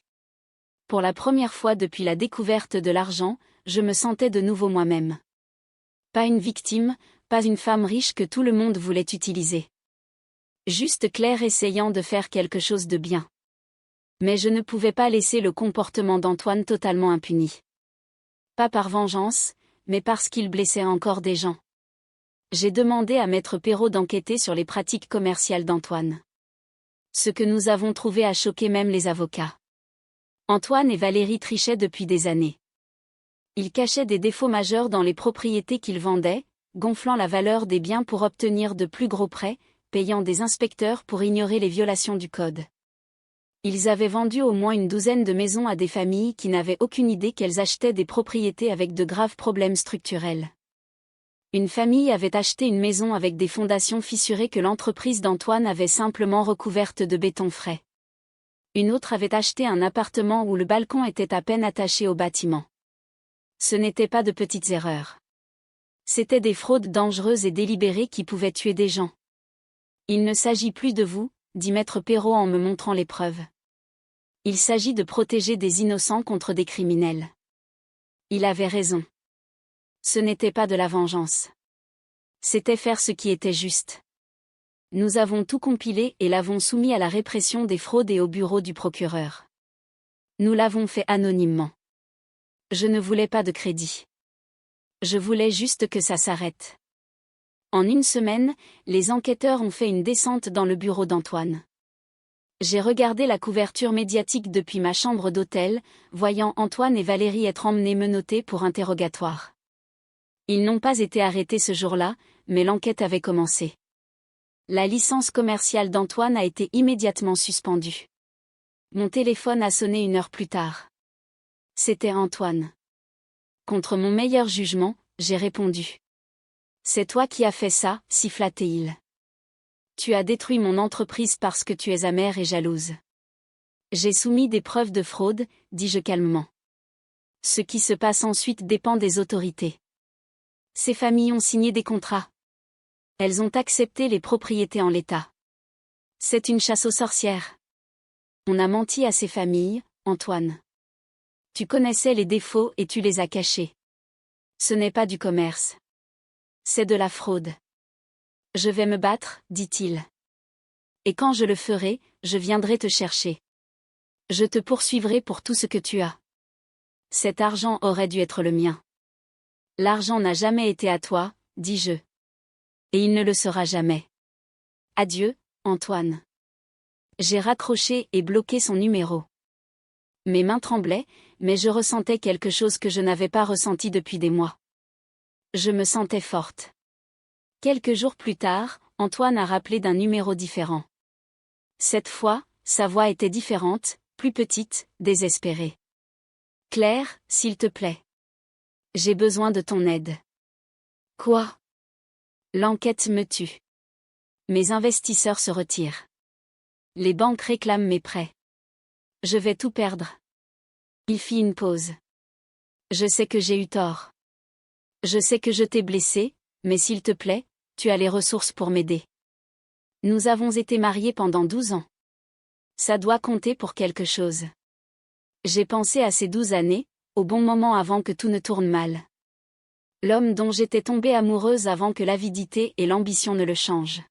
Pour la première fois depuis la découverte de l'argent, je me sentais de nouveau moi-même. Pas une victime, pas une femme riche que tout le monde voulait utiliser. Juste Claire essayant de faire quelque chose de bien. Mais je ne pouvais pas laisser le comportement d'Antoine totalement impuni. Pas par vengeance, mais parce qu'il blessait encore des gens. J'ai demandé à Maître Perrault d'enquêter sur les pratiques commerciales d'Antoine. Ce que nous avons trouvé a choqué même les avocats. Antoine et Valérie trichaient depuis des années. Ils cachaient des défauts majeurs dans les propriétés qu'ils vendaient, gonflant la valeur des biens pour obtenir de plus gros prêts, payant des inspecteurs pour ignorer les violations du code. Ils avaient vendu au moins une douzaine de maisons à des familles qui n'avaient aucune idée qu'elles achetaient des propriétés avec de graves problèmes structurels. Une famille avait acheté une maison avec des fondations fissurées que l'entreprise d'Antoine avait simplement recouvertes de béton frais. Une autre avait acheté un appartement où le balcon était à peine attaché au bâtiment. Ce n'étaient pas de petites erreurs. C'étaient des fraudes dangereuses et délibérées qui pouvaient tuer des gens. Il ne s'agit plus de vous, dit maître Perrault en me montrant les preuves. Il s'agit de protéger des innocents contre des criminels. Il avait raison. Ce n'était pas de la vengeance. C'était faire ce qui était juste. Nous avons tout compilé et l'avons soumis à la répression des fraudes et au bureau du procureur. Nous l'avons fait anonymement. Je ne voulais pas de crédit. Je voulais juste que ça s'arrête. En une semaine, les enquêteurs ont fait une descente dans le bureau d'Antoine. J'ai regardé la couverture médiatique depuis ma chambre d'hôtel, voyant Antoine et Valérie être emmenés menottés pour interrogatoire. Ils n'ont pas été arrêtés ce jour-là, mais l'enquête avait commencé. La licence commerciale d'Antoine a été immédiatement suspendue. Mon téléphone a sonné 1 heure plus tard. C'était Antoine. Contre mon meilleur jugement, j'ai répondu. C'est toi qui as fait ça, siffla-t-il. Tu as détruit mon entreprise parce que tu es amère et jalouse. J'ai soumis des preuves de fraude, dis-je calmement. Ce qui se passe ensuite dépend des autorités. Ces familles ont signé des contrats. Elles ont accepté les propriétés en l'état. C'est une chasse aux sorcières. On a menti à ces familles, Antoine. Tu connaissais les défauts et tu les as cachés. Ce n'est pas du commerce. C'est de la fraude. Je vais me battre, dit-il. Et quand je le ferai, je viendrai te chercher. Je te poursuivrai pour tout ce que tu as. Cet argent aurait dû être le mien. L'argent n'a jamais été à toi, dis-je. Et il ne le sera jamais. Adieu, Antoine. J'ai raccroché et bloqué son numéro. Mes mains tremblaient, mais je ressentais quelque chose que je n'avais pas ressenti depuis des mois. Je me sentais forte. Quelques jours plus tard, Antoine a rappelé d'un numéro différent. Cette fois, sa voix était différente, plus petite, désespérée. Claire, s'il te plaît. J'ai besoin de ton aide. Quoi? L'enquête me tue. Mes investisseurs se retirent. Les banques réclament mes prêts. Je vais tout perdre. Il fit une pause. Je sais que j'ai eu tort. Je sais que je t'ai blessé, mais s'il te plaît, tu as les ressources pour m'aider. Nous avons été mariés pendant 12 ans. Ça doit compter pour quelque chose. J'ai pensé à ces 12 années, au bon moment avant que tout ne tourne mal. L'homme dont j'étais tombée amoureuse avant que l'avidité et l'ambition ne le changent.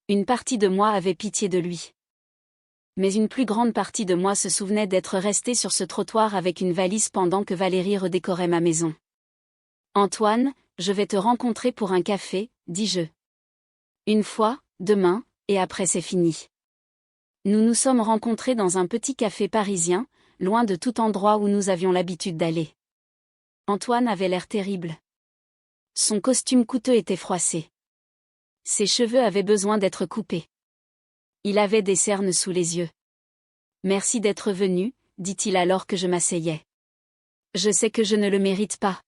Une partie de moi avait pitié de lui. Mais une plus grande partie de moi se souvenait d'être restée sur ce trottoir avec une valise pendant que Valérie redécorait ma maison. Antoine, je vais te rencontrer pour un café, dis-je. Une fois, demain, et après c'est fini. Nous nous sommes rencontrés dans un petit café parisien, loin de tout endroit où nous avions l'habitude d'aller. Antoine avait l'air terrible. Son costume coûteux était froissé. Ses cheveux avaient besoin d'être coupés. Il avait des cernes sous les yeux. Merci d'être venu, dit-il alors que je m'asseyais. Je sais que je ne le mérite pas.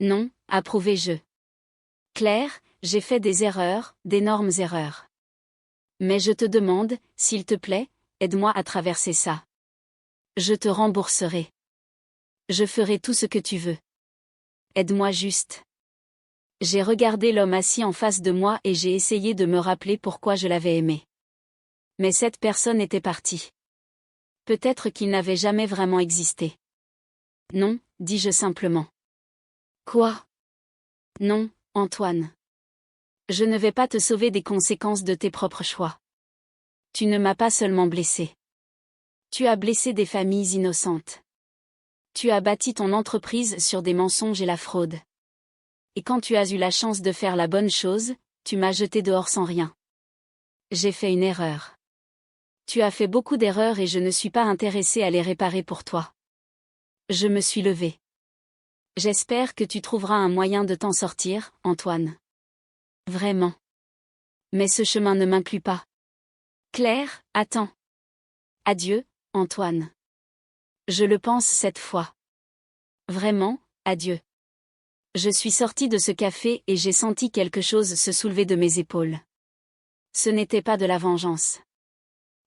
Non, approuvai-je. Claire, j'ai fait des erreurs, d'énormes erreurs. Mais je te demande, s'il te plaît, aide-moi à traverser ça. Je te rembourserai. Je ferai tout ce que tu veux. Aide-moi juste. J'ai regardé l'homme assis en face de moi et j'ai essayé de me rappeler pourquoi je l'avais aimé. Mais cette personne était partie. Peut-être qu'il n'avait jamais vraiment existé. Non, dis-je simplement. Quoi? Non, Antoine. Je ne vais pas te sauver des conséquences de tes propres choix. Tu ne m'as pas seulement blessé. Tu as blessé des familles innocentes. Tu as bâti ton entreprise sur des mensonges et la fraude. Et quand tu as eu la chance de faire la bonne chose, tu m'as jeté dehors sans rien. J'ai fait une erreur. Tu as fait beaucoup d'erreurs et je ne suis pas intéressée à les réparer pour toi. Je me suis levée. J'espère que tu trouveras un moyen de t'en sortir, Antoine. Vraiment. Mais ce chemin ne m'inclut pas. Claire, attends. Adieu, Antoine. Je le pense cette fois. Vraiment, adieu. Je suis sortie de ce café et j'ai senti quelque chose se soulever de mes épaules. Ce n'était pas de la vengeance.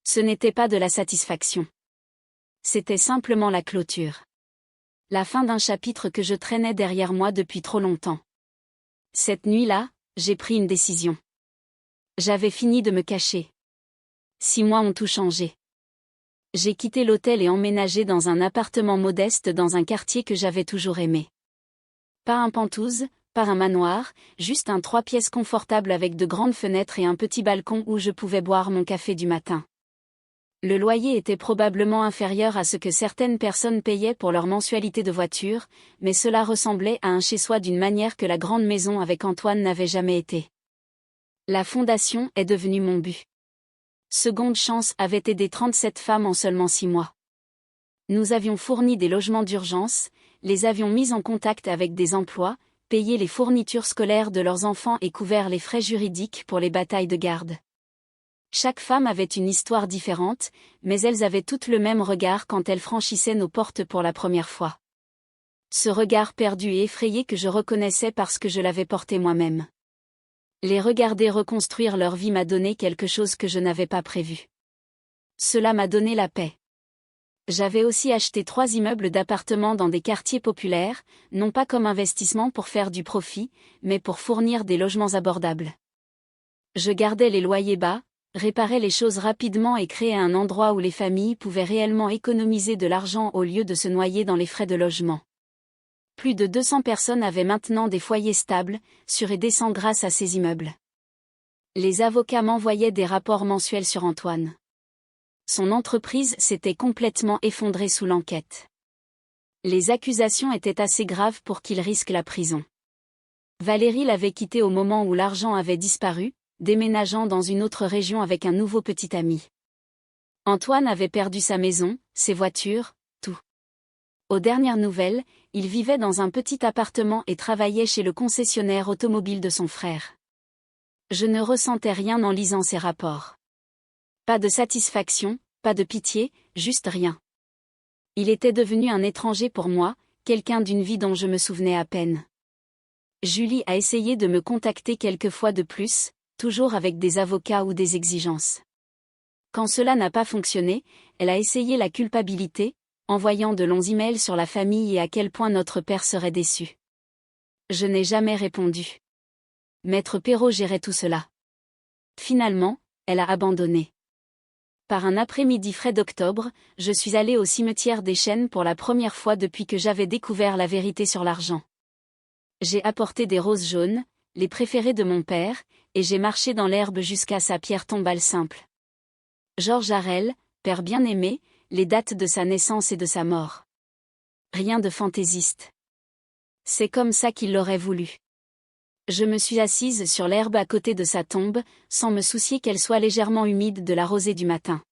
Ce n'était pas de la satisfaction. C'était simplement la clôture. La fin d'un chapitre que je traînais derrière moi depuis trop longtemps. Cette nuit-là, j'ai pris une décision. J'avais fini de me cacher. 6 mois ont tout changé. J'ai quitté l'hôtel et emménagé dans un appartement modeste dans un quartier que j'avais toujours aimé. Pas un penthouse, pas un manoir, juste un 3 pièces confortable avec de grandes fenêtres et un petit balcon où je pouvais boire mon café du matin. Le loyer était probablement inférieur à ce que certaines personnes payaient pour leur mensualité de voiture, mais cela ressemblait à un chez-soi d'une manière que la grande maison avec Antoine n'avait jamais été. La fondation est devenue mon but. Seconde Chance avait aidé 37 femmes en seulement 6 mois. Nous avions fourni des logements d'urgence, les avions mis en contact avec des emplois, payé les fournitures scolaires de leurs enfants et couvert les frais juridiques pour les batailles de garde. Chaque femme avait une histoire différente, mais elles avaient toutes le même regard quand elles franchissaient nos portes pour la première fois. Ce regard perdu et effrayé que je reconnaissais parce que je l'avais porté moi-même. Les regarder reconstruire leur vie m'a donné quelque chose que je n'avais pas prévu. Cela m'a donné la paix. J'avais aussi acheté 3 immeubles d'appartements dans des quartiers populaires, non pas comme investissement pour faire du profit, mais pour fournir des logements abordables. Je gardais les loyers bas, réparais les choses rapidement et créais un endroit où les familles pouvaient réellement économiser de l'argent au lieu de se noyer dans les frais de logement. Plus de 200 personnes avaient maintenant des foyers stables, sûrs et décents grâce à ces immeubles. Les avocats m'envoyaient des rapports mensuels sur Antoine. Son entreprise s'était complètement effondrée sous l'enquête. Les accusations étaient assez graves pour qu'il risque la prison. Valérie l'avait quitté au moment où l'argent avait disparu, déménageant dans une autre région avec un nouveau petit ami. Antoine avait perdu sa maison, ses voitures, tout. Aux dernières nouvelles, il vivait dans un petit appartement et travaillait chez le concessionnaire automobile de son frère. Je ne ressentais rien en lisant ces rapports. Pas de satisfaction, pas de pitié, juste rien. Il était devenu un étranger pour moi, quelqu'un d'une vie dont je me souvenais à peine. Julie a essayé de me contacter quelques fois de plus, toujours avec des avocats ou des exigences. Quand cela n'a pas fonctionné, elle a essayé la culpabilité, envoyant de longs emails sur la famille et à quel point notre père serait déçu. Je n'ai jamais répondu. Maître Perrault gérait tout cela. Finalement, elle a abandonné. Par un après-midi frais d'octobre, je suis allée au cimetière des Chênes pour la première fois depuis que j'avais découvert la vérité sur l'argent. J'ai apporté des roses jaunes, les préférées de mon père, et j'ai marché dans l'herbe jusqu'à sa pierre tombale simple. Georges Harel, père bien-aimé, les dates de sa naissance et de sa mort. Rien de fantaisiste. C'est comme ça qu'il l'aurait voulu. Je me suis assise sur l'herbe à côté de sa tombe, sans me soucier qu'elle soit légèrement humide de la rosée du matin.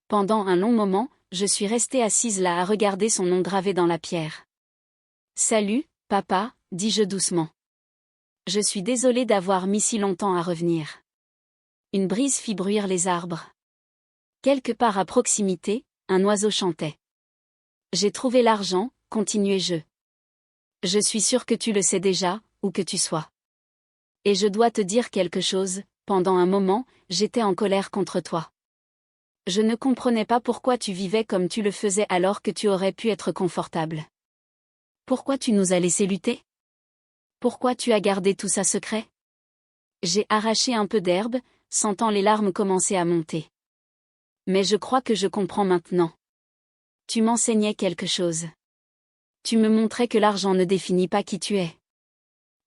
Pendant un long moment, je suis restée assise là à regarder son nom gravé dans la pierre. « Salut, papa », dis-je doucement. Je suis désolée d'avoir mis si longtemps à revenir. Une brise fit bruire les arbres. Quelque part à proximité, un oiseau chantait. J'ai trouvé l'argent, continuai-je. Je suis sûre que tu le sais déjà, où que tu sois. Et je dois te dire quelque chose, pendant un moment, j'étais en colère contre toi. Je ne comprenais pas pourquoi tu vivais comme tu le faisais alors que tu aurais pu être confortable. Pourquoi tu nous as laissé lutter? Pourquoi tu as gardé tout ça secret? J'ai arraché un peu d'herbe, sentant les larmes commencer à monter. Mais je crois que je comprends maintenant. Tu m'enseignais quelque chose. Tu me montrais que l'argent ne définit pas qui tu es.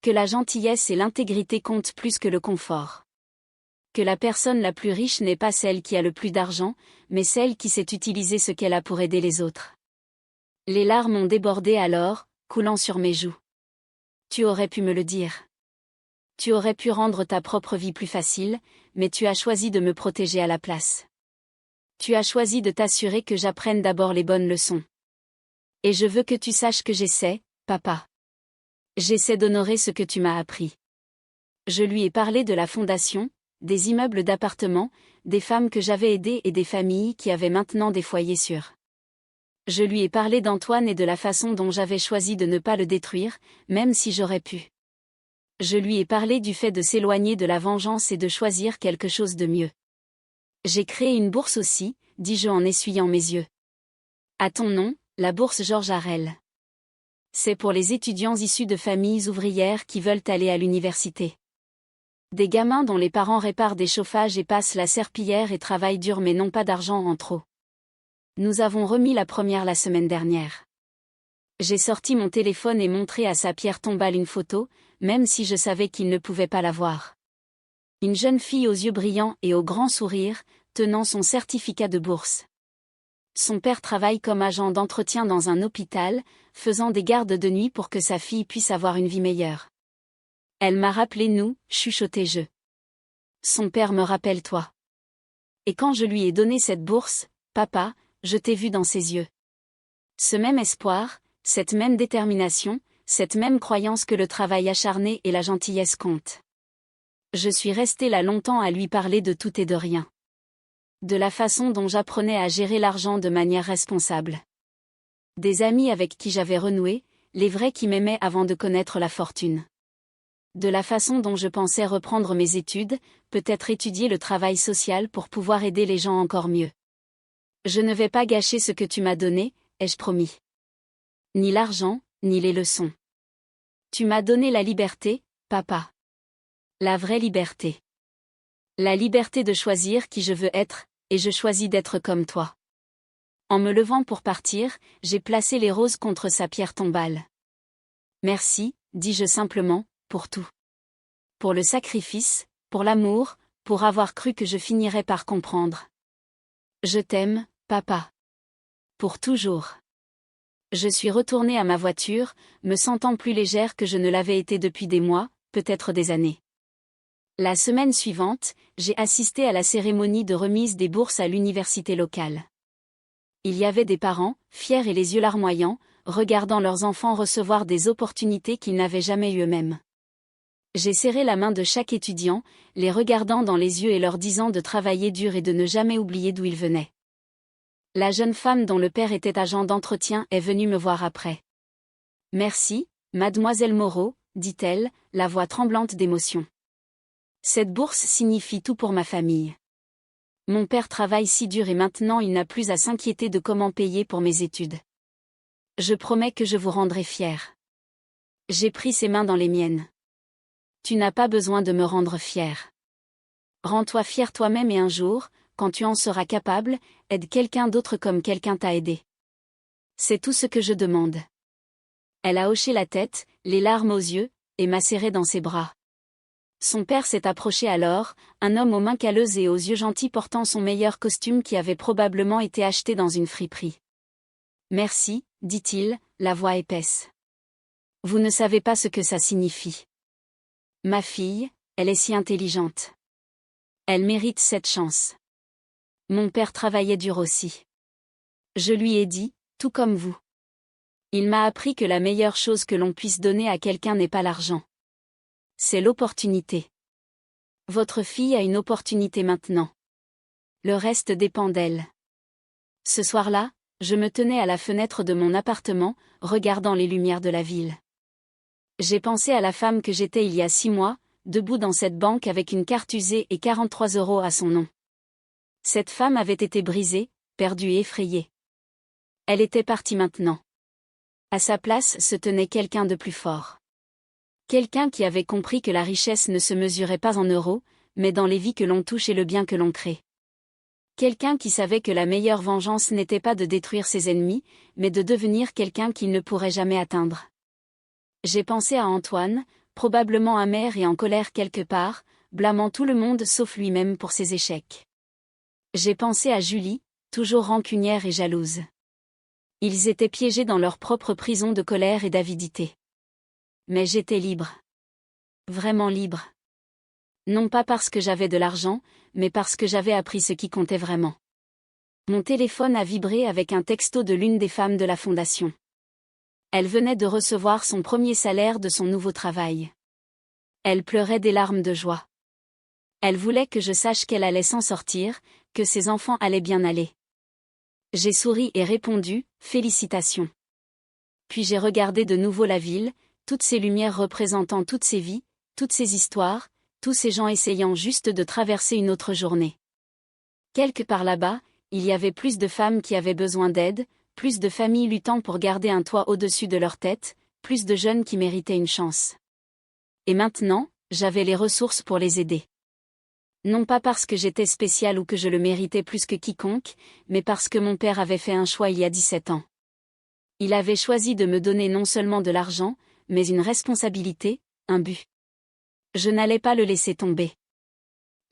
Que la gentillesse et l'intégrité comptent plus que le confort. Que la personne la plus riche n'est pas celle qui a le plus d'argent, mais celle qui sait utiliser ce qu'elle a pour aider les autres. Les larmes ont débordé alors, coulant sur mes joues. Tu aurais pu me le dire. Tu aurais pu rendre ta propre vie plus facile, mais tu as choisi de me protéger à la place. Tu as choisi de t'assurer que j'apprenne d'abord les bonnes leçons. Et je veux que tu saches que j'essaie, papa. J'essaie d'honorer ce que tu m'as appris. Je lui ai parlé de la fondation, des immeubles d'appartements, des femmes que j'avais aidées et des familles qui avaient maintenant des foyers sûrs. Je lui ai parlé d'Antoine et de la façon dont j'avais choisi de ne pas le détruire, même si j'aurais pu. Je lui ai parlé du fait de s'éloigner de la vengeance et de choisir quelque chose de mieux. J'ai créé une bourse aussi, dis-je en essuyant mes yeux. À ton nom, la bourse Georges Harel. C'est pour les étudiants issus de familles ouvrières qui veulent aller à l'université. Des gamins dont les parents réparent des chauffages et passent la serpillière et travaillent dur mais n'ont pas d'argent en trop. Nous avons remis la première la semaine dernière. J'ai sorti mon téléphone et montré à sa pierre tombale une photo, même si je savais qu'il ne pouvait pas la voir. Une jeune fille aux yeux brillants et au grand sourire, tenant son certificat de bourse. Son père travaille comme agent d'entretien dans un hôpital, faisant des gardes de nuit pour que sa fille puisse avoir une vie meilleure. Elle m'a rappelé nous, chuchotai-je. Son père me rappelle toi. Et quand je lui ai donné cette bourse, papa, je t'ai vu dans ses yeux. Ce même espoir, cette même détermination, cette même croyance que le travail acharné et la gentillesse comptent. Je suis restée là longtemps à lui parler de tout et de rien. De la façon dont j'apprenais à gérer l'argent de manière responsable. Des amis avec qui j'avais renoué, les vrais qui m'aimaient avant de connaître la fortune. De la façon dont je pensais reprendre mes études, peut-être étudier le travail social pour pouvoir aider les gens encore mieux. Je ne vais pas gâcher ce que tu m'as donné, ai-je promis. Ni l'argent, ni les leçons. Tu m'as donné la liberté, papa. La vraie liberté. La liberté de choisir qui je veux être, et je choisis d'être comme toi. En me levant pour partir, j'ai placé les roses contre sa pierre tombale. Merci, dis-je simplement, pour tout. Pour le sacrifice, pour l'amour, pour avoir cru que je finirais par comprendre. Je t'aime, papa. Pour toujours. Je suis retournée à ma voiture, me sentant plus légère que je ne l'avais été depuis des mois, peut-être des années. La semaine suivante, j'ai assisté à la cérémonie de remise des bourses à l'université locale. Il y avait des parents, fiers et les yeux larmoyants, regardant leurs enfants recevoir des opportunités qu'ils n'avaient jamais eues eux-mêmes. J'ai serré la main de chaque étudiant, les regardant dans les yeux et leur disant de travailler dur et de ne jamais oublier d'où ils venaient. La jeune femme dont le père était agent d'entretien est venue me voir après. « Merci, mademoiselle Moreau, dit-elle, la voix tremblante d'émotion. Cette bourse signifie tout pour ma famille. Mon père travaille si dur et maintenant il n'a plus à s'inquiéter de comment payer pour mes études. Je promets que je vous rendrai fière. » J'ai pris ses mains dans les miennes. Tu n'as pas besoin de me rendre fière. Rends-toi fière toi-même et un jour, quand tu en seras capable, aide quelqu'un d'autre comme quelqu'un t'a aidé. C'est tout ce que je demande. Elle a hoché la tête, les larmes aux yeux, et m'a serré dans ses bras. Son père s'est approché alors, un homme aux mains calleuses et aux yeux gentils portant son meilleur costume qui avait probablement été acheté dans une friperie. « Merci, dit-il, la voix épaisse. Vous ne savez pas ce que ça signifie. Ma fille, elle est si intelligente. Elle mérite cette chance. Mon père travaillait dur aussi. Je lui ai dit, tout comme vous. Il m'a appris que la meilleure chose que l'on puisse donner à quelqu'un n'est pas l'argent. C'est l'opportunité. Votre fille a une opportunité maintenant. Le reste dépend d'elle. » Ce soir-là, je me tenais à la fenêtre de mon appartement, regardant les lumières de la ville. J'ai pensé à la femme que j'étais il y a 6 mois, debout dans cette banque avec une carte usée et 43 € à son nom. Cette femme avait été brisée, perdue et effrayée. Elle était partie maintenant. À sa place se tenait quelqu'un de plus fort. Quelqu'un qui avait compris que la richesse ne se mesurait pas en euros, mais dans les vies que l'on touche et le bien que l'on crée. Quelqu'un qui savait que la meilleure vengeance n'était pas de détruire ses ennemis, mais de devenir quelqu'un qu'il ne pourrait jamais atteindre. J'ai pensé à Antoine, probablement amer et en colère quelque part, blâmant tout le monde sauf lui-même pour ses échecs. J'ai pensé à Julie, toujours rancunière et jalouse. Ils étaient piégés dans leur propre prison de colère et d'avidité. Mais j'étais libre. Vraiment libre. Non pas parce que j'avais de l'argent, mais parce que j'avais appris ce qui comptait vraiment. Mon téléphone a vibré avec un texto de l'une des femmes de la fondation. Elle venait de recevoir son premier salaire de son nouveau travail. Elle pleurait des larmes de joie. Elle voulait que je sache qu'elle allait s'en sortir, que ses enfants allaient bien aller. J'ai souri et répondu, « Félicitations ». Puis j'ai regardé de nouveau la ville, toutes ces lumières représentant toutes ces vies, toutes ces histoires, tous ces gens essayant juste de traverser une autre journée. Quelque part là-bas, il y avait plus de femmes qui avaient besoin d'aide, plus de familles luttant pour garder un toit au-dessus de leur tête, plus de jeunes qui méritaient une chance. Et maintenant, J'avais les ressources pour les aider. Non pas parce que j'étais spécial ou que je le méritais plus que quiconque, mais parce que mon père avait fait un choix il y a 17 ans. Il avait choisi de me donner non seulement de l'argent, mais une responsabilité, un but. Je n'allais pas le laisser tomber.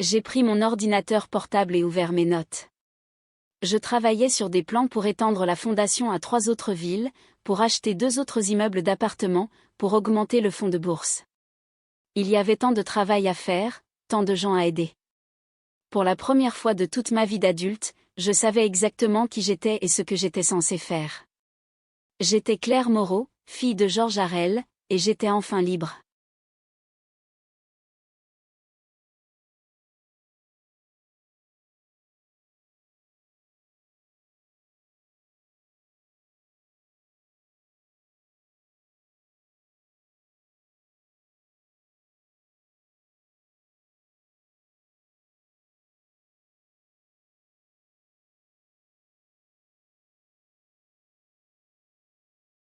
J'ai pris mon ordinateur portable et ouvert mes notes. Je travaillais sur des plans pour étendre la fondation à 3 autres villes, pour acheter 2 autres immeubles d'appartements, pour augmenter le fonds de bourse. Il y avait tant de travail à faire, tant de gens à aider. Pour la première fois de toute ma vie d'adulte, je savais exactement qui j'étais et ce que j'étais censé faire. J'étais Claire Moreau, fille de Georges Harel, et j'étais enfin libre.